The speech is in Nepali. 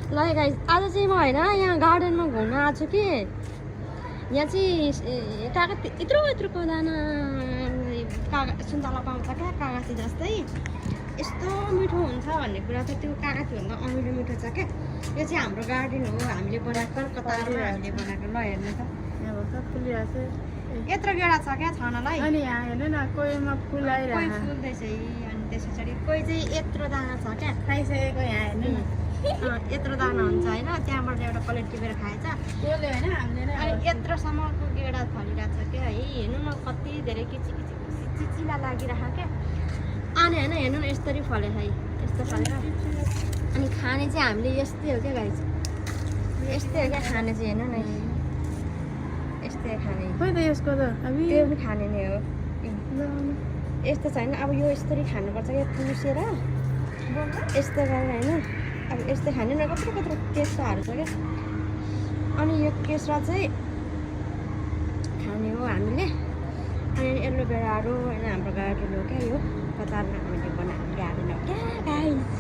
ल गाइस आज चाहिँ म होइन यहाँ गार्डनमा घुम्न आएको छु कि यहाँ चाहिँ कागज यत्रोको दाना सुन्तला पाउँछ क्या कागती जस्तै यस्तो मिठो हुन्छ भन्ने कुरा त त्यो कागतीभन्दा अमिलो मिठो छ क्या यो चाहिँ हाम्रो गार्डन हो हामीले बनाएको कतारमा हामीले बनाएको ल हेर्नु त यहाँ भर्खर फुलिरहेको छ यत्रो गेडा छ क्या छनलाई अनि यहाँ हेर्नु न कोहीमा फुल कोही आइरहेको फुल्दैछ अनि त्यस पछाडि कोही चाहिँ यत्रो दाना छ क्या खाइसकेको यहाँ हेर्नु न यत्रो दाना हुन्छ होइन त्यहाँबाट एउटा प्लेट टिपेर खाएछ त्यसले होइन हामीले नै अनि यत्रोसम्मको गेडा फलिरहेको छ क्या है हेर्नु न कति धेरै चिचिला लागिरहेको क्या अनि होइन हेर्नु न यस्तरी फले है यस्तो फलेर अनि खाने चाहिँ हामीले यस्तै हो क्या गाइस यस्तै हो क्या खाने चाहिँ हेर्नु न यस्तै खाने खोइ त यसको त त्यो पनि खाने नै हो यस्तो छैन अब यो यस्तरी खानुपर्छ क्या पुसेर यस्तो गरेर होइन अब यस्तै खाने न कत्रो केस्राहरू छ क्या अनि यो केस्रा चाहिँ खाने हो हामीले अनि एलोभेराहरू होइन हाम्रो गार्डन हो क्या यो कतारमा हामीले बनाएको गार्डन हो क्या गाइस